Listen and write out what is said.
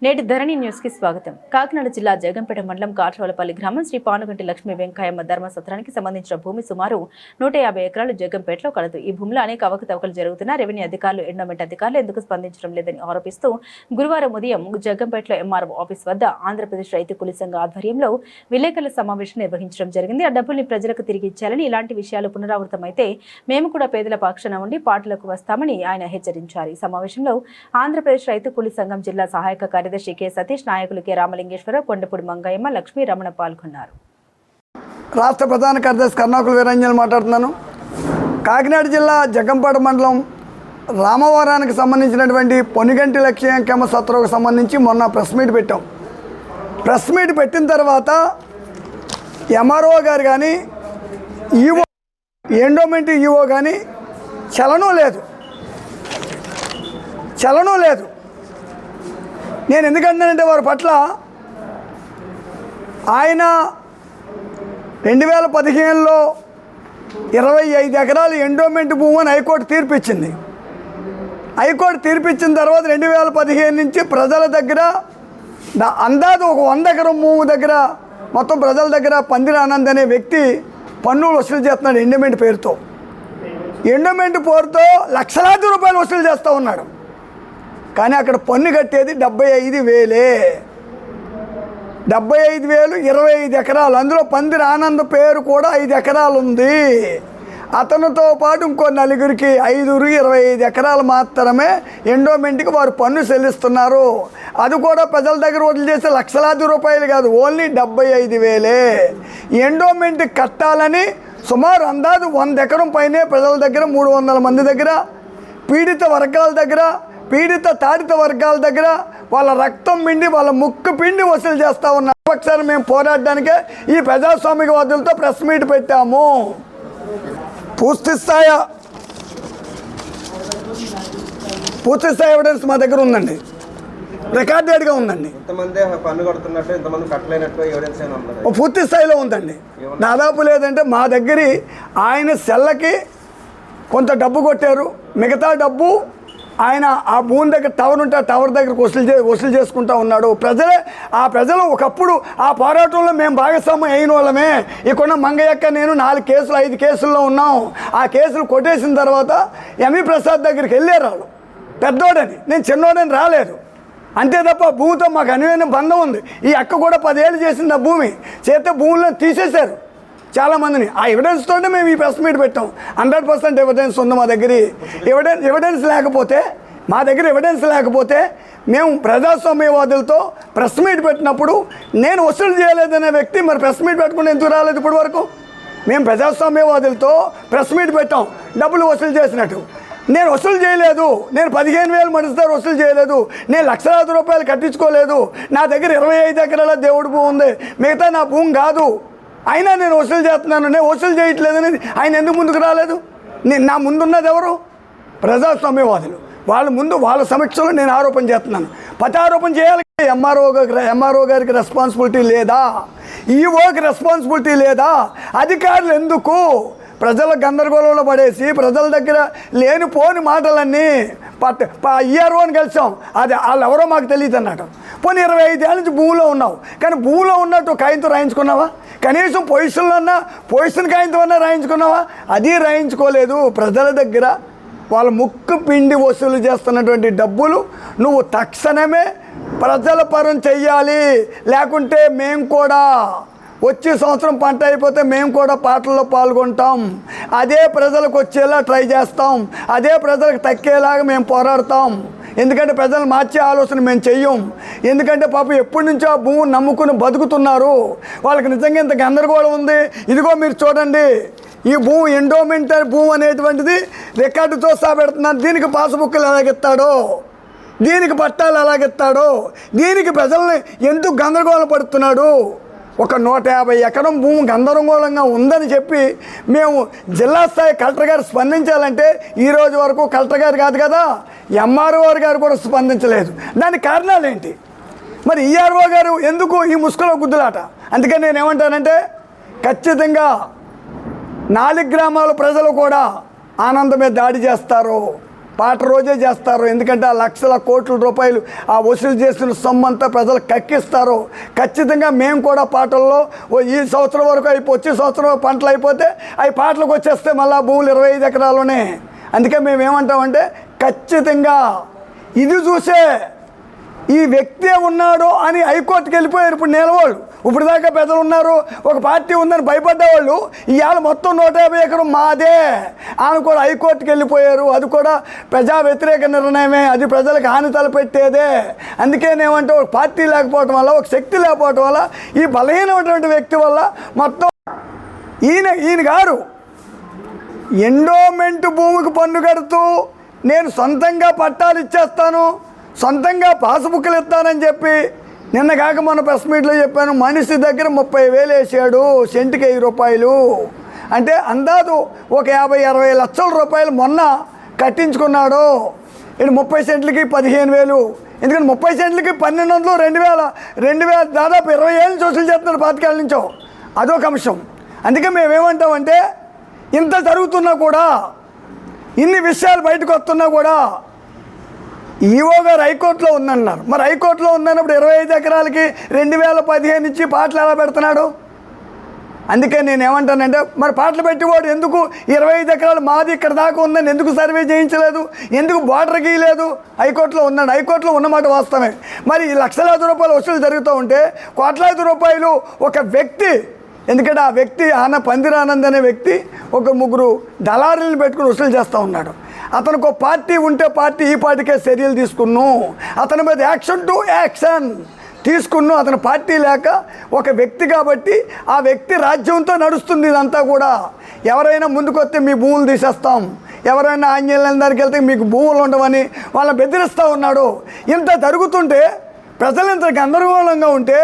నేటి ధరణి న్యూస్ కి స్వాగతం. కాకినాడ జిల్లా జగంపేట మండలం కాట్రవలపల్లి గ్రామం శ్రీ పానుగంటి లక్ష్మీ వెంకయ్యమ్మ ధర్మసత్రానికి సంబంధించిన భూమి సుమారు 150 ఎకరాలు జగంపేటలో కలదు. ఈ భూమిలో అనేక అవకతవకలు జరుగుతున్నా రెవెన్యూ అధికారులు, ఎండోమెంట్ అధికారులు ఎందుకు స్పందించడం లేదని ఆరోపిస్తూ గురువారం ఉదయం జగంపేటలో ఎంఆర్ఓ ఆఫీస్ వద్ద ఆంధ్రప్రదేశ్ రైతు కూలీ సంఘ ఆధ్వర్యంలో విలేకరుల సమావేశం నిర్వహించడం జరిగింది. ఆ డబ్బుల్ని ప్రజలకు తిరిగి ఇచ్చాలని, ఇలాంటి విషయాలు పునరావృతమైతే మేము కూడా పేదల పక్షాన ఉండి పాటలకు వస్తామని ఆయన హెచ్చరించారు. ఈ సమావేశంలో ఆంధ్రప్రదేశ్ రైతు కూలీ సంఘం జిల్లా సహాయక కార్యదర్శి కె సతీష్, నాయకులు కె రామలింగేశ్వరరావు, కొండపూడి మంగయ్యమ్మ, లక్ష్మీ రమణ పాల్గొన్నారు. రాష్ట్ర ప్రధాన కార్యదర్శి కర్ణాకుల వీరంజన్ మాట్లాడుతున్నాను. కాకినాడ జిల్లా జగంపేట మండలం రామవరానికి సంబంధించినటువంటి పొనిగంటి లక్ష్మీ వెంకయ్యమ్మ సత్రంకు సంబంధించి మొన్న ప్రెస్ మీట్ పెట్టాం. ప్రెస్ మీట్ పెట్టిన తర్వాత ఎంఆర్ఓ గారు కానీ ఈఓ, ఎండోమెంట్ ఈఓ కానీ చలనం లేదు. నేను ఎందుకంటానంటే వారి పట్ల ఆయన 2015లో 25 ఎకరాలు ఎండోమెంట్ భూమి అని హైకోర్టు తీర్పిచ్చింది. హైకోర్టు తీర్పిచ్చిన తర్వాత 2015 నుంచి ప్రజల దగ్గర అందాజు ఒక 100 ఎకరం భూమి దగ్గర మొత్తం ప్రజల దగ్గర పందిరి ఆనంద్ అనే వ్యక్తి పన్నులు వసూలు చేస్తున్నాడు. ఎండోమెంట్ పేరుతో లక్షలాది రూపాయలు వసూలు చేస్తూ ఉన్నాడు. కానీ అక్కడ పన్ను కట్టేది 75,000. 75,000 25 ఎకరాలు, అందులో పందిరి ఆనంద్ పేరు కూడా 5 ఎకరాలు ఉంది. అతనితో పాటు ఇంకో నలుగురికి 25 ఎకరాలు మాత్రమే ఎండోమెంట్కి వారు పన్ను చెల్లిస్తున్నారు. అది కూడా ప్రజల దగ్గర వదిలి చేసే లక్షలాది రూపాయలు కాదు, ఓన్లీ 75,000. ఎండోమెంట్ కట్టాలని సుమారు అందాజు 100 ఎకరం పైనే ప్రజల దగ్గర 300 మంది దగ్గర, పీడిత వర్గాల దగ్గర, పీడిత తాడిత వర్గాల దగ్గర వాళ్ళ రక్తం పిండి, వాళ్ళ ముక్కు పిండి వసూలు చేస్తూ ఉన్న పక్షాన్ని మేము పోరాడడానికే ఈ ప్రజాస్వామికవాదులతో ప్రెస్ మీట్ పెట్టాము. పూర్తి స్థాయి ఎవిడెన్స్ మా దగ్గర ఉందండి, రికార్డెడ్గా ఉందండి. పూర్తి స్థాయిలో ఉందండి. దాదాపు లేదంటే మా దగ్గర ఆయన సెల్లకి కొంత డబ్బు కొట్టారు, మిగతా డబ్బు ఆయన ఆ భూమి దగ్గర టవర్ ఉంటే ఆ టవర్ దగ్గరకు వసూలు చేసుకుంటూ ఉన్నాడు. ప్రజలు ఒకప్పుడు ఆ పోరాటంలో మేము భాగస్వామ్యం అయిన వాళ్ళమే. ఇక్కడ మంగయ్యక్క నేను 4 కేసులు 5 కేసుల్లో ఉన్నాం. ఆ కేసులు కొట్టేసిన తర్వాత ఎంఈ ప్రసాద్ దగ్గరికి వెళ్ళారు వాళ్ళు. పెద్దోడని, నేను చిన్నోడని రాలేదు. అంతే తప్ప భూమితో మాకు అనువైన బంధం ఉంది. ఈ అక్క కూడా 10 ఏళ్ళు చేసింది. ఆ భూమి చేస్తే భూములను తీసేశారు చాలామందిని. ఆ ఎవిడెన్స్తోనే మేము ఈ ప్రెస్ మీట్ పెట్టాం. 100% ఎవిడెన్స్ ఉంది మా దగ్గర. ఎవిడెన్స్ లేకపోతే మేము ప్రజాస్వామ్యవాదులతో ప్రెస్ మీట్ పెట్టినప్పుడు నేను వసూలు చేయలేదనే వ్యక్తి మరి ప్రెస్ మీట్ పెట్టుకుని ఎందుకు రాలేదు ఇప్పటి వరకు? మేము ప్రజాస్వామ్యవాదులతో ప్రెస్ మీట్ పెట్టాం, డబ్బులు వసూలు చేసినట్టు. నేను వసూలు చేయలేదు, నేను 15,000 మడిస్తారు వసూలు చేయలేదు, నేను లక్షలాది రూపాయలు కట్టించుకోలేదు, నా దగ్గర 25 ఎకరాల దేవుడి భూమి ఉంది, మిగతా నా భూమి కాదు, అయినా నేను వసూలు చేస్తున్నాను, నేను వసూలు చేయట్లేదని ఆయన ఎందుకు ముందుకు రాలేదు? నా ముందున్నది ఎవరు? ప్రజాస్వామ్యవాదులు. వాళ్ళ సమక్షంలో నేను ఆరోపణ చేస్తున్నాను. ప్రత్యారోపణ చేయాలి. ఎంఆర్ఓ గారికి రెస్పాన్సిబిలిటీ లేదా? ఈఓకి రెస్పాన్సిబిలిటీ లేదా? అధికారులు ఎందుకు ప్రజల గందరగోళంలో పడేసి ప్రజల దగ్గర లేనిపోని మాటలన్నీ ఈఆర్ఓని కలిసాం, అది వాళ్ళు ఎవరో మాకు తెలియదు అన్నాడు. పోనీ 25 ఏళ్ళ నుంచి భూమిలో ఉన్నావు, కానీ భూమిలో ఉన్నట్టు కాగితం రాయించుకున్నావా? కనీసం పొజిషన్ కాగితం అన్నా రాయించుకున్నావా? అది రాయించుకోలేదు. ప్రజల దగ్గర వాళ్ళ ముక్కు పిండి వసూలు చేస్తున్నటువంటి డబ్బులు నువ్వు తక్షణమే ప్రజల పరం చెయ్యాలి. లేకుంటే మేము కూడా వచ్చే సంవత్సరం పంట అయిపోతే మేము కూడా పాటల్లో పాల్గొంటాం. అదే ప్రజలకు వచ్చేలా ట్రై చేస్తాం, అదే ప్రజలకు తక్కేలాగా మేము పోరాడతాం. ఎందుకంటే ప్రజలు మార్చే ఆలోచన మేము చెయ్యం. ఎందుకంటే పాపం ఎప్పటి నుంచో ఆ భూమిని నమ్ముకుని బతుకుతున్నారు. వాళ్ళకి నిజంగా ఇంత గందరగోళం ఉంది. ఇదిగో మీరు చూడండి, ఈ భూమి ఎండోమెంట్ భూమి అనేటువంటిది రికార్డుతో పెడుతున్నారు. దీనికి పాస్బుక్లు ఎలాగెత్తాడో, దీనికి పట్టాలు ఎలాగెత్తాడో, దీనికి ప్రజల్ని ఎందుకు గందరగోళం పడుతున్నాడు? ఒక 150 ఎకరం భూమి గందరగోళంగా ఉందని చెప్పి మేము జిల్లా స్థాయి కలెక్టర్ గారు స్పందించాలంటే ఈ రోజు వరకు కలెక్టర్ గారు కాదు కదా, ఎంఆర్ఓ గారు కూడా స్పందించలేదు. దానికి కారణాలు ఏంటి? మరి ఈఆర్ఓ గారు ఎందుకు ఈ ముసుగులో గుద్దులాట? అందుకని నేను ఏమంటానంటే, ఖచ్చితంగా 4 గ్రామాల ప్రజలు కూడా ఆనందమే దాడి చేస్తారు. పాట రోజే చేస్తారు. ఎందుకంటే ఆ లక్షల కోట్ల రూపాయలు ఆ వసూలు చేసిన సొమ్ము అంతా ప్రజలు కక్కిస్తారు. ఖచ్చితంగా మేము కూడా పాటల్లో ఈ సంవత్సరం వరకు వచ్చే సంవత్సరం పంటలు అయిపోతే అవి పాటలకు వచ్చేస్తే మళ్ళీ భూములు 25 ఎకరాలునే. అందుకే మేము ఏమంటామంటే ఖచ్చితంగా ఇది చూసే ఈ వ్యక్తే ఉన్నాడు అని హైకోర్టుకి వెళ్ళిపోయారు ఇప్పుడు నిలవాళ్ళు. ఇప్పుడు దాకా పెద్దలు ఉన్నారు, ఒక పార్టీ ఉందని భయపడ్డవాళ్ళు ఇవాళ మొత్తం 150 ఎకరం మాదే అని కూడా హైకోర్టుకి వెళ్ళిపోయారు. అది కూడా ప్రజా వ్యతిరేక నిర్ణయమే, అది ప్రజలకు హాని తలపెట్టేదే. అందుకేనేమంటే ఒక పార్టీ లేకపోవటం వల్ల, ఒక శక్తి లేకపోవటం వల్ల, ఈ బలహీనమైనటువంటి వ్యక్తి వల్ల మొత్తం ఈయన గారు ఎండోమెంట్ భూమికి పన్ను కడుతూ నేను సొంతంగా పట్టాలు ఇచ్చేస్తాను, సొంతంగా పాస్బుక్లు ఇస్తానని చెప్పి నిన్న కాక మొన్న ప్రెస్ మీట్లో చెప్పాను. మనిషి దగ్గర 30,000 వేసాడు, సెంటుకి 1000 రూపాయలు. అంటే అందాజు ఒక 50-60 లక్షల రూపాయలు మొన్న కట్టించుకున్నాడు. ఇది 30 సెంట్లకి 15,000. ఎందుకంటే 30 సెంట్లకి 1,200, 2,000 దాదాపు 20 ఏళ్ళ నుంచి వసూలు చేస్తున్నాడు పాతికేళ్ళ నుంచో. అదొక అంశం. అందుకే మేమేమంటామంటే ఇంత జరుగుతున్నా కూడా, ఇన్ని విషయాలు బయటకు వస్తున్నా కూడా ఈఓ గారు హైకోర్టులో ఉందన్నారు. మరి హైకోర్టులో ఉందన్నప్పుడు 25 ఎకరాలకి 2015 నుంచి పాటలు ఎలా పెడుతున్నాడు? అందుకే నేను ఏమంటానంటే మరి పాటలు పెట్టేవాడు ఎందుకు 25 ఎకరాలు మాది ఇక్కడ దాకా ఉందని ఎందుకు సర్వే చేయించలేదు, ఎందుకు బార్డర్ గీయలేదు? హైకోర్టులో ఉన్నాడు. హైకోర్టులో ఉన్నమాట వాస్తవమే. మరి ఈ లక్షలాది రూపాయలు వసూలు జరుగుతూ ఉంటే కోట్లాది రూపాయలు ఒక వ్యక్తి, ఎందుకంటే ఆ వ్యక్తి పందిరానంద్ అనే వ్యక్తి ఒక 3 దళారులను పెట్టుకుని వసూలు చేస్తూ ఉన్నాడు. అతనికి ఒక పార్టీ ఉంటే పార్టీ ఈ పార్టీకే చర్యలు తీసుకున్నాం, అతని మీద యాక్షన్ టు యాక్షన్ తీసుకున్నాం. అతని పార్టీ లేక ఒక వ్యక్తి కాబట్టి ఆ వ్యక్తి రాజ్యంతో నడుస్తుంది ఇదంతా కూడా. ఎవరైనా ముందుకొస్తే మీ భూములు తీసేస్తాం, ఎవరైనా ఆంజనేయుల దగ్గరికి వెళ్తే మీకు భూములు ఉండవని వాళ్ళని బెదిరిస్తూ ఉన్నాడు. ఇంత జరుగుతుంటే ప్రజలు ఇంత గందరగోళంగా ఉంటే